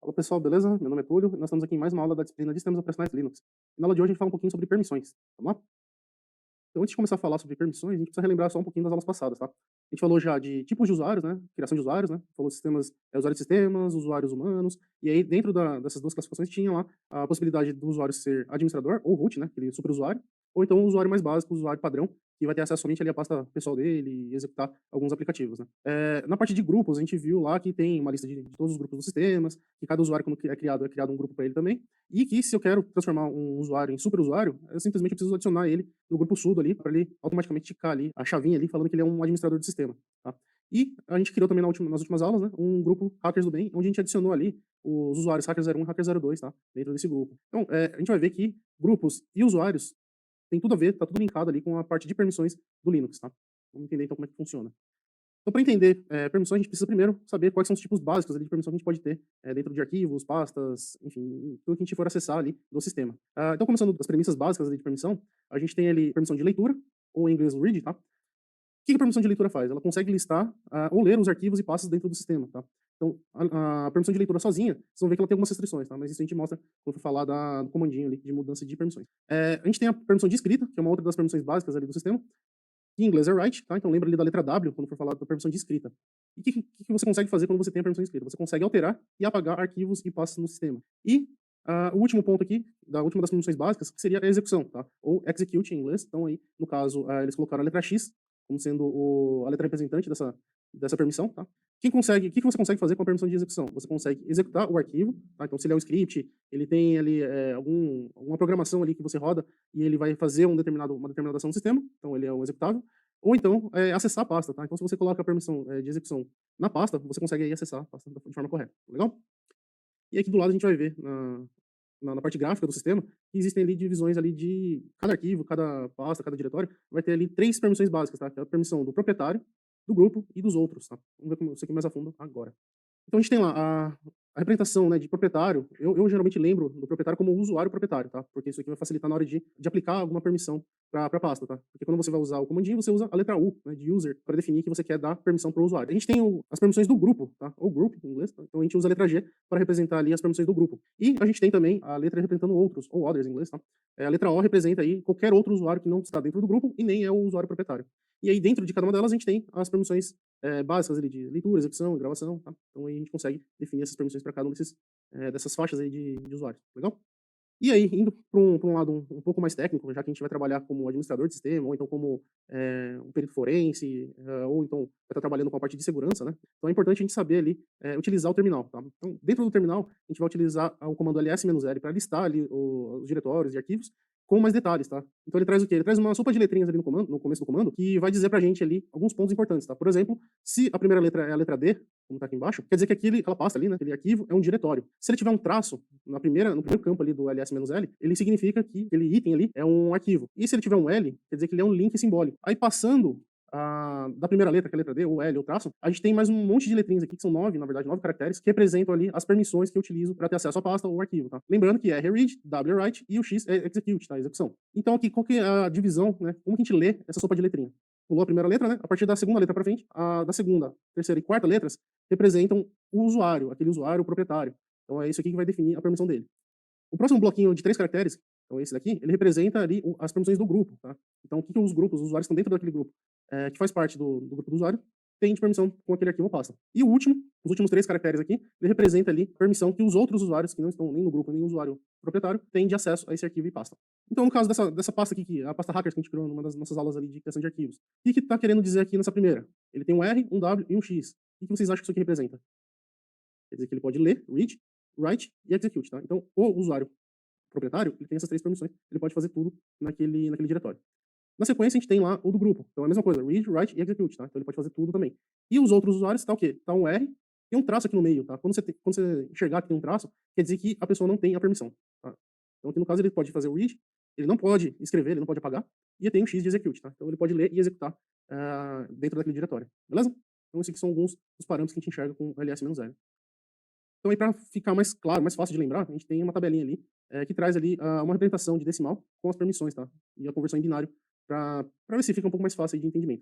[SPEAKER 1] Olá pessoal, beleza? Meu nome é Túlio e nós estamos aqui em mais uma aula da disciplina de Sistemas Operacionais Linux. E na aula de hoje a gente fala um pouquinho sobre permissões, vamos lá? Então antes de começar a falar sobre permissões, a gente precisa relembrar só um pouquinho das aulas passadas, tá? A gente falou já de tipos de usuários, né? Criação de usuários, né? Falou de sistemas, usuários de sistemas, usuários humanos, e aí dentro dessas duas classificações tinha lá a possibilidade do usuário ser administrador, ou root, né? Aquele superusuário, ou então o usuário mais básico, o usuário padrão, que vai ter acesso somente ali à pasta pessoal dele e executar alguns aplicativos, né? Na parte de grupos, a gente viu lá que tem uma lista de todos os grupos dos sistemas, que cada usuário, quando é criado um grupo para ele também, e que se eu quero transformar um usuário em superusuário, eu simplesmente preciso adicionar ele no grupo sudo ali, para ele automaticamente ticar ali a chavinha ali, falando que ele é um administrador do sistema, tá? E a gente criou também nas últimas aulas, né, um grupo Hackers do Bem, onde a gente adicionou ali os usuários Hacker 01 e Hacker 02, tá? Dentro desse grupo. Então, a gente vai ver que grupos e usuários tem tudo a ver, tá tudo linkado ali com a parte de permissões do Linux, tá? Vamos entender então como é que funciona. Então, para entender permissões, a gente precisa primeiro saber quais são os tipos básicos ali de permissão que a gente pode ter dentro de arquivos, pastas, enfim, tudo que a gente for acessar ali do sistema. Então, começando das premissas básicas ali de permissão, a gente tem ali permissão de leitura, ou em inglês read, tá? O que a permissão de leitura faz? Ela consegue listar ou ler os arquivos e pastas dentro do sistema, tá? Então, a permissão de leitura sozinha, vocês vão ver que ela tem algumas restrições, tá? Mas isso a gente mostra quando for falar do comandinho ali de mudança de permissões. A gente tem a permissão de escrita, que é uma outra das permissões básicas ali do sistema, em inglês é write, tá? Então lembra ali da letra W quando for falar da permissão de escrita. E o que você consegue fazer quando você tem a permissão de escrita? Você consegue alterar e apagar arquivos e pastas no sistema. E o último ponto aqui, da última das permissões básicas, que seria a execução, tá? Ou execute em inglês. Então aí, no caso, eles colocaram a letra X como sendo a letra representante dessa permissão, tá? O que você consegue fazer com a permissão de execução? Você consegue executar o arquivo, tá? Então se ele é um script, ele tem ali alguma programação ali que você roda e ele vai fazer uma determinada ação no sistema, então ele é um executável, ou então acessar a pasta, tá? Então se você coloca a permissão de execução na pasta, você consegue aí acessar a pasta de forma correta, legal? E aqui do lado a gente vai ver na parte gráfica do sistema, que existem ali divisões ali de cada arquivo, cada pasta, cada diretório, vai ter ali 3 permissões básicas, tá? Que é a permissão do proprietário, do grupo e dos outros, tá? Vamos ver isso aqui mais a fundo agora. Então a gente tem lá a representação, né, de proprietário. Eu geralmente lembro do proprietário como usuário proprietário, tá? Porque isso aqui vai facilitar na hora de aplicar alguma permissão para a pasta, tá? Porque quando você vai usar o comandinho, você usa a letra U, né, de user, para definir que você quer dar permissão para o usuário. A gente tem as permissões do grupo, tá? Ou group em inglês, tá? Então a gente usa a letra G para representar ali as permissões do grupo. E a gente tem também a letra representando outros, ou others em inglês, tá? A letra O representa aí qualquer outro usuário que não está dentro do grupo e nem é o usuário proprietário. E aí dentro de cada uma delas a gente tem as permissões básicas ali de leitura, execução, gravação, tá? Então aí a gente consegue definir essas permissões para cada um dessas faixas aí de usuários, legal? E aí, indo para um lado um pouco mais técnico, já que a gente vai trabalhar como administrador de sistema, ou então como um perito forense, ou então vai estar trabalhando com a parte de segurança, né? Então é importante a gente saber ali utilizar o terminal, tá? Então, dentro do terminal, a gente vai utilizar o comando ls-l para listar ali os diretórios e arquivos com mais detalhes, tá? Então ele traz o quê? Ele traz uma sopa de letrinhas ali no começo do comando, que vai dizer pra gente ali alguns pontos importantes, tá? Por exemplo, se a primeira letra é a letra D, como tá aqui embaixo, quer dizer que aquela pasta ali, né, aquele arquivo é um diretório. Se ele tiver um traço no primeiro campo ali do ls-l, ele significa que aquele item ali é um arquivo. E se ele tiver um L, quer dizer que ele é um link simbólico. Aí passando da primeira letra, que é a letra D, ou L, ou traço, a gente tem mais um monte de letrinhas aqui, que são 9, na verdade, 9 caracteres, que representam ali as permissões que eu utilizo para ter acesso à pasta ou arquivo, tá? Lembrando que R é read, W é write e o X é execute, tá? Execução. Então aqui, qual que é a divisão, né? Como que a gente lê essa sopa de letrinha? Pulou a primeira letra, né? A partir da segunda letra para frente, da segunda, terceira e quarta letras representam o usuário, aquele usuário proprietário. Então é isso aqui que vai definir a permissão dele. O próximo bloquinho de 3 caracteres, então esse daqui, ele representa ali as permissões do grupo, tá? Então o que os grupos, os usuários que estão dentro daquele grupo, que faz parte do grupo do usuário, tem de permissão com aquele arquivo ou pasta. E o último, os últimos 3 caracteres aqui, ele representa ali a permissão que os outros usuários, que não estão nem no grupo, nem no usuário proprietário, têm de acesso a esse arquivo e pasta. Então, no caso dessa pasta aqui, que é a pasta hackers que a gente criou numa das nossas aulas ali de criação de arquivos, o que está querendo dizer aqui nessa primeira? Ele tem um R, um W e um X. O que vocês acham que isso aqui representa? Quer dizer que ele pode ler, read, write e execute, tá? Então, o usuário proprietário, ele tem essas 3 permissões, ele pode fazer tudo naquele diretório. Na sequência, a gente tem lá o do grupo. Então é a mesma coisa, read, write e execute, tá? Então ele pode fazer tudo também. E os outros usuários, tá o quê? Tá um R e um traço aqui no meio, tá? Quando você enxergar que tem um traço, quer dizer que a pessoa não tem a permissão, tá? Então aqui no caso ele pode fazer o read, ele não pode escrever, ele não pode apagar, e tem o X de execute, tá? Então ele pode ler e executar dentro daquele diretório, beleza? Então esses aqui são alguns dos parâmetros que a gente enxerga com ls-l. Então aí para ficar mais claro, mais fácil de lembrar, a gente tem uma tabelinha ali que traz ali uma representação de decimal com as permissões, tá? E a conversão em binário para ver se fica um pouco mais fácil de entendimento.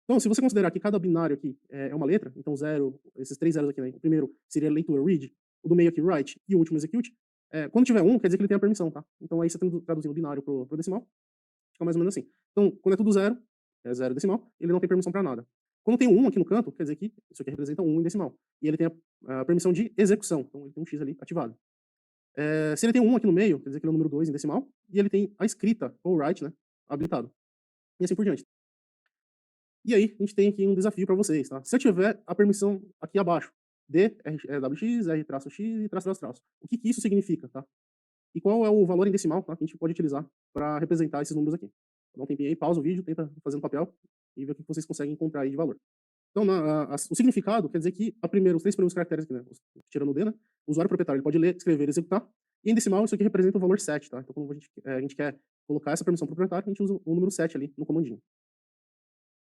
[SPEAKER 1] Então, se você considerar que cada binário aqui é uma letra, então zero, esses 3 zeros aqui, né? O primeiro seria leitura, read, o do meio aqui, write, e o último, execute, quando tiver 1, quer dizer que ele tem a permissão, tá? Então aí você traduzindo o binário pro decimal, fica mais ou menos assim. Então, quando é tudo 0, é 0 decimal, ele não tem permissão para nada. Quando tem 1 aqui no canto, quer dizer que isso aqui representa 1 em decimal. E ele tem a permissão de execução, então ele tem um X ali ativado. Se ele tem 1 aqui no meio, quer dizer que ele é o número 2 em decimal, e ele tem a escrita, ou write, né, habilitado. E assim por diante. E aí, a gente tem aqui um desafio para vocês, tá? Se eu tiver a permissão aqui abaixo, D, WX, R traço X e traço, traço, traço. O que isso significa, tá? E qual é o valor em decimal, tá, que a gente pode utilizar para representar esses números aqui. Dá um tempinho aí, pausa o vídeo, tenta fazer no papel e ver o que vocês conseguem encontrar aí de valor. Então, o significado quer dizer que os 3 primeiros caracteres aqui, né, tirando o D, né, o usuário proprietário ele pode ler, escrever e executar, e em decimal isso aqui representa o valor 7, tá? Então, quando a gente quer colocar essa permissão proprietária, a gente usa o número 7 ali no comandinho.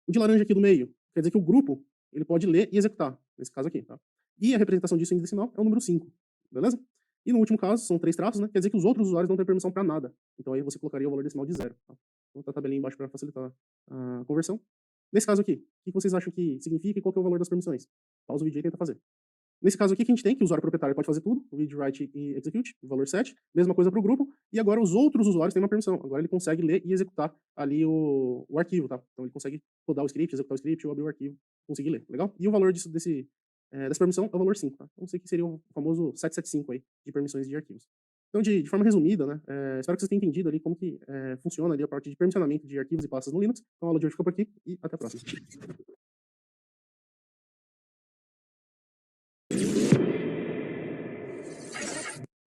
[SPEAKER 1] O de laranja aqui do meio, quer dizer que o grupo, ele pode ler e executar, nesse caso aqui, tá? E a representação disso em decimal é o número 5, beleza? E no último caso, são 3 traços, né? Quer dizer que os outros usuários não têm permissão para nada. Então aí você colocaria o valor decimal de 0, tá? Vou botar a tabelinha embaixo para facilitar a conversão. Nesse caso aqui, o que vocês acham que significa e qual que é o valor das permissões? Pausa o vídeo aí e tenta fazer. Nesse caso aqui, que a gente tem, que o usuário proprietário pode fazer tudo, read, write e execute, valor 7, mesma coisa para o grupo, e agora os outros usuários têm uma permissão. Agora ele consegue ler e executar ali o arquivo, tá? Então ele consegue rodar o script, executar o script ou abrir o arquivo, conseguir ler, legal? E o valor dessa permissão é o valor 5, tá? Então sei que seria o famoso 775 aí, de permissões de arquivos. Então, de forma resumida, né, espero que vocês tenham entendido ali como que funciona ali a parte de permissionamento de arquivos e pastas no Linux. Então a aula de hoje ficou por aqui e até a próxima.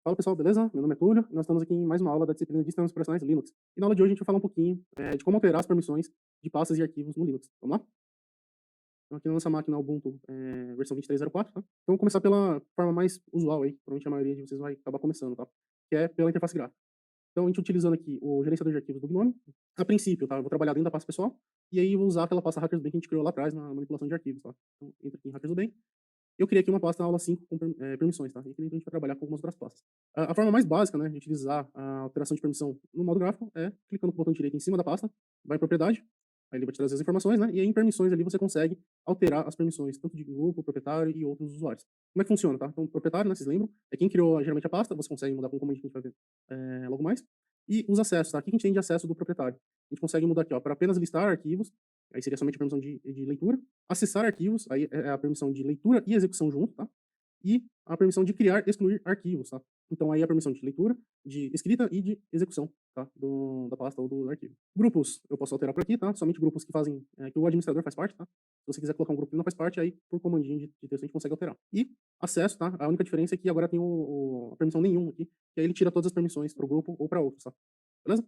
[SPEAKER 1] Fala pessoal, beleza? Meu nome é Túlio e nós estamos aqui em mais uma aula da disciplina de Sistemas Operacionais Linux. E na aula de hoje a gente vai falar um pouquinho de como alterar as permissões de pastas e arquivos no Linux. Vamos lá? Então aqui na nossa máquina Ubuntu versão 23.04, tá? Então vamos começar pela forma mais usual aí, provavelmente a maioria de vocês vai acabar começando, tá? Que é pela interface gráfica. Então a gente utilizando aqui o gerenciador de arquivos do GNOME, a princípio, tá? Eu vou trabalhar dentro da pasta pessoal e aí vou usar aquela pasta Hackers Bem que a gente criou lá atrás na manipulação de arquivos, tá? Então entra aqui em Hackers Bem. Eu criei aqui uma pasta aula 5 com permissões, tá? E aqui dentro a gente vai trabalhar com algumas outras pastas. A forma mais básica, né, de utilizar a alteração de permissão no modo gráfico é clicando com o botão direito em cima da pasta, vai em propriedade, aí ele vai te trazer as informações, né? E aí em permissões ali você consegue alterar as permissões, tanto de grupo, proprietário e outros usuários. Como é que funciona, tá? Então, proprietário, né, vocês lembram? É quem criou geralmente a pasta, você consegue mudar com o comando que a gente vai ver logo mais. E os acessos, tá? Aqui a gente tem de acesso do proprietário. A gente consegue mudar aqui, ó, para apenas listar arquivos, aí seria somente a permissão de leitura. Acessar arquivos, aí é a permissão de leitura e execução junto, tá? E a permissão de criar e excluir arquivos, tá? Então aí a permissão de leitura, de escrita e de execução, tá? Da pasta ou do arquivo. Grupos, eu posso alterar por aqui, tá? Somente grupos que fazem, que o administrador faz parte, tá? Se você quiser colocar um grupo que não faz parte, aí por comandinho de texto a gente consegue alterar. E acesso, tá? A única diferença é que agora tem a permissão nenhuma aqui, que aí ele tira todas as permissões para o grupo ou para outros, tá? Beleza?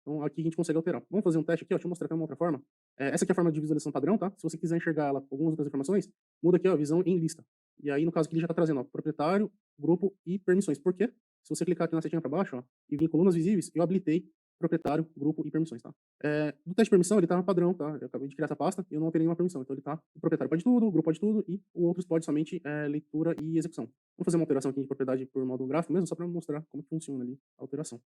[SPEAKER 1] Então aqui a gente consegue alterar. Vamos fazer um teste aqui, ó. Deixa eu mostrar até uma outra forma. Essa aqui é a forma de visualização padrão, tá? Se você quiser enxergar ela com algumas outras informações, muda aqui, ó, visão em lista. E aí, no caso aqui, ele já está trazendo, ó, proprietário, grupo e permissões. Por quê? Se você clicar aqui na setinha para baixo, ó, e vir em colunas visíveis, eu habilitei proprietário, grupo e permissões, tá? No teste de permissão, ele tá no padrão, tá? Eu acabei de criar essa pasta e eu não alterei nenhuma permissão. Então ele tá, o proprietário pode tudo, o grupo pode tudo e o outros pode somente leitura e execução. Vamos fazer uma alteração aqui de propriedade por modo gráfico mesmo, só para mostrar como que funciona ali a alteração.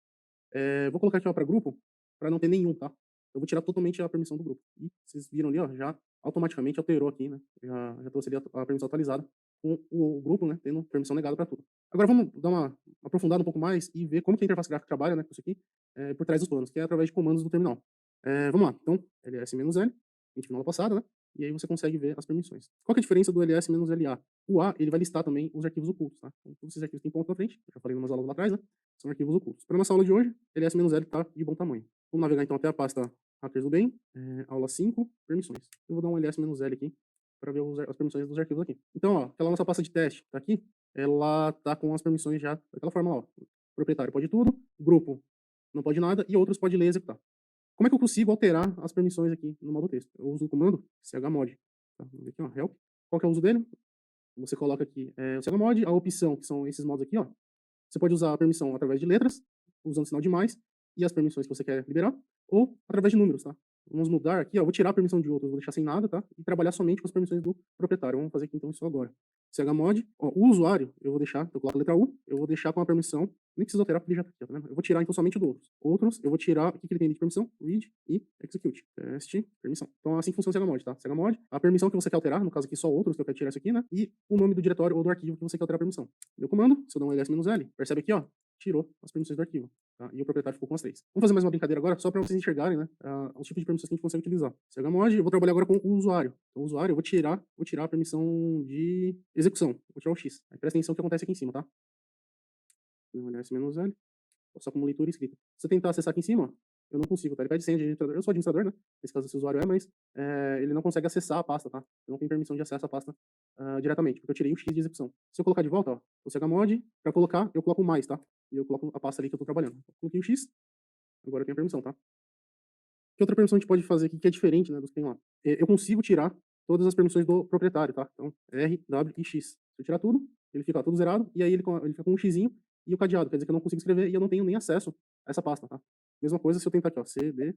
[SPEAKER 1] Vou colocar aqui, ó, para grupo, para não ter nenhum, tá? Eu vou tirar totalmente a permissão do grupo. E vocês viram ali, ó, já automaticamente alterou aqui, né? Já trouxe ali a permissão atualizada com o grupo, né? Tendo permissão negada para tudo. Agora vamos dar uma aprofundada um pouco mais e ver como que a interface gráfica trabalha, né? Com isso aqui, por trás dos planos, que é através de comandos do terminal. Vamos lá. Então, ls-l, a gente viu na aula passada, né? E aí você consegue ver as permissões. Qual que é a diferença do ls-la? O A, ele vai listar também os arquivos ocultos, tá? Então, todos esses arquivos têm ponto na frente, eu já falei em umas aulas lá atrás, né? São arquivos ocultos. Para nossa aula de hoje, ls-l tá de bom tamanho. Vamos navegar então até a pasta Hackers do Bem, aula 5, permissões. Eu vou dar um ls-l aqui para ver as permissões dos arquivos aqui. Então, ó, aquela nossa pasta de teste tá aqui, ela tá com as permissões já daquela forma lá, ó. Proprietário pode tudo, grupo não pode nada e outros pode ler e executar. Como é que eu consigo alterar as permissões aqui no modo texto? Eu uso o comando chmod. Tá? Vamos ver aqui, ó, help. Qual que é o uso dele? Você coloca aqui o chmod, a opção, que são esses modos aqui, ó. Você pode usar a permissão através de letras, usando sinal de mais, e as permissões que você quer liberar, ou através de números, tá? Vamos mudar aqui, ó, vou tirar a permissão de outros, vou deixar sem nada, tá? E trabalhar somente com as permissões do proprietário. Vamos fazer aqui então isso agora. Chmod, ó, o usuário, eu vou deixar, eu coloco a letra U, eu vou deixar com a permissão, nem precisa alterar porque ele já tá aqui, tá vendo? Eu vou tirar então somente o do outros. Outros, eu vou tirar o que ele tem de permissão, read e execute. Teste, permissão. Então assim funciona o chmod, tá? Chmod, a permissão que você quer alterar, no caso aqui só outros, que eu quero tirar isso aqui, né? E o nome do diretório ou do arquivo que você quer alterar a permissão. Meu comando, se eu dar um ls-l, percebe aqui, ó, tirou as permissões do arquivo. Tá? E o proprietário ficou com as 3. Vamos fazer mais uma brincadeira agora, só para vocês enxergarem, né, os tipos de permissões que a gente consegue utilizar. Chmod, eu vou trabalhar agora com o usuário. Então, o usuário, eu vou tirar a permissão de execução. Vou tirar o X. Aí presta atenção no que acontece aqui em cima, tá? Vou olhar esse "-l", só como leitura e escrita. Se eu tentar acessar aqui em cima, ó, eu não consigo, tá? Ele pede senha de administrador. Eu sou administrador, né? Nesse caso, esse usuário mas ele não consegue acessar a pasta, tá? Eu não tenho permissão de acesso à pasta diretamente, porque eu tirei o X de execução. Se eu colocar de volta, ó, o chmod, para colocar, eu coloco mais, tá? E eu coloco a pasta ali que eu tô trabalhando. Eu coloquei o X, agora eu tenho a permissão, tá? Que outra permissão a gente pode fazer aqui que é diferente, né, dos que tem lá? Eu consigo tirar todas as permissões do proprietário, tá? Então, R, W e X. Se eu tirar tudo, ele fica tudo zerado, e aí ele fica com um xizinho e o cadeado, quer dizer que eu não consigo escrever e eu não tenho nem acesso a essa pasta, tá? Mesma coisa se eu tentar aqui, ó, CD,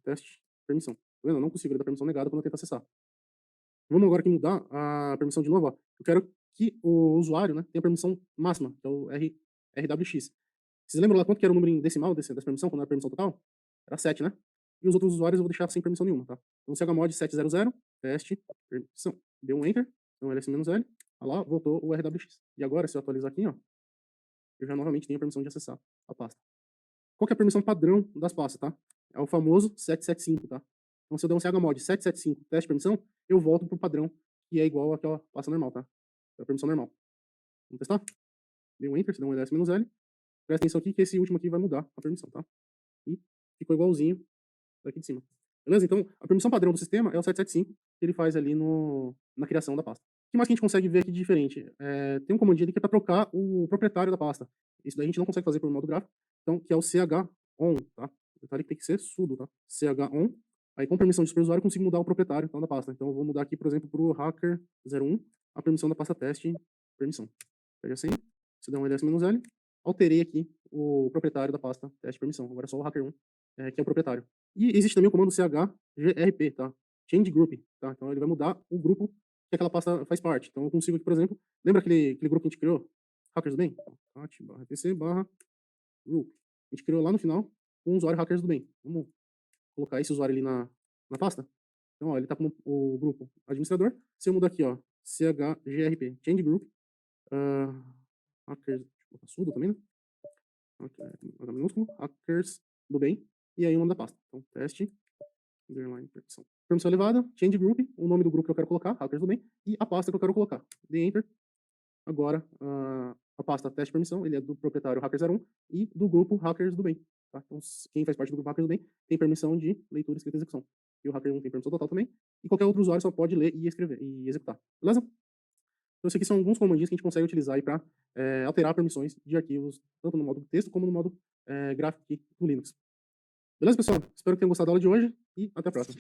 [SPEAKER 1] teste, permissão. Tá vendo? Eu não consigo, ele dá permissão negada quando eu tento acessar. Vamos agora aqui mudar a permissão de novo, ó. Eu quero que o usuário, né, tenha a permissão máxima, que é o RWX. Vocês lembram lá quanto que era o número em decimal dessa permissão, quando era a permissão total? Era 7, né? E os outros usuários eu vou deixar sem permissão nenhuma, tá? Então, chmod 700, teste, permissão. Deu um enter, então ls-l, olha lá, voltou o RWX. E agora, se eu atualizar aqui, ó, eu já novamente tenho a permissão de acessar a pasta. Qual que é a permissão padrão das pastas, tá? É o famoso 775, tá? Então, se eu der um chmod 775, teste permissão, eu volto pro padrão, que é igual àquela pasta normal, tá? É a permissão normal. Vamos testar? Deu um enter, se der um ls-l. Presta atenção aqui que esse último aqui vai mudar a permissão, tá? E ficou igualzinho daqui de cima. Beleza? Então, a permissão padrão do sistema é o 775, que ele faz ali na criação da pasta. O que mais que a gente consegue ver aqui de diferente? Tem um comandinho ali que é para trocar o proprietário da pasta. Isso daí a gente não consegue fazer por modo gráfico, então, que é o chon, tá? O detalhe que tem que ser sudo, tá? chon. Aí, com permissão de superusuário, eu consigo mudar o proprietário então, da pasta. Então, eu vou mudar aqui, por exemplo, para o hacker01, a permissão da pasta teste, permissão. Pede a senha, se der um ls-l, alterei aqui o proprietário da pasta teste permissão. Agora é só o hacker1, que é o proprietário. E existe também o comando chgrp, tá? Change group, tá? Então ele vai mudar o grupo que aquela pasta faz parte. Então eu consigo aqui, por exemplo, lembra aquele grupo que a gente criou? Hackers do bem? /etc/group. A gente criou lá no final um usuário hackers do bem. Vamos colocar esse usuário ali na pasta? Então, ó, ele tá com o grupo administrador. Se eu mudar aqui, ó, chgrp, change group, hackers, sudo também, né? H minúsculo, hackers do bem, e aí o nome da pasta. Então, teste, underline, permissão. Permissão elevada, change group, o nome do grupo que eu quero colocar, hackers do bem, e a pasta que eu quero colocar. Dê enter. Agora, a pasta teste permissão, ele é do proprietário hackers01 e do grupo hackers do bem. Tá? Então, quem faz parte do grupo hackers do bem tem permissão de leitura, escrita e execução. E o hacker1 tem permissão total também, e qualquer outro usuário só pode ler e escrever e executar. Beleza? Então, esses aqui são alguns comandinhos que a gente consegue utilizar para alterar permissões de arquivos, tanto no modo texto como no modo gráfico aqui do Linux. Beleza, pessoal? Espero que tenham gostado da aula de hoje e até a próxima.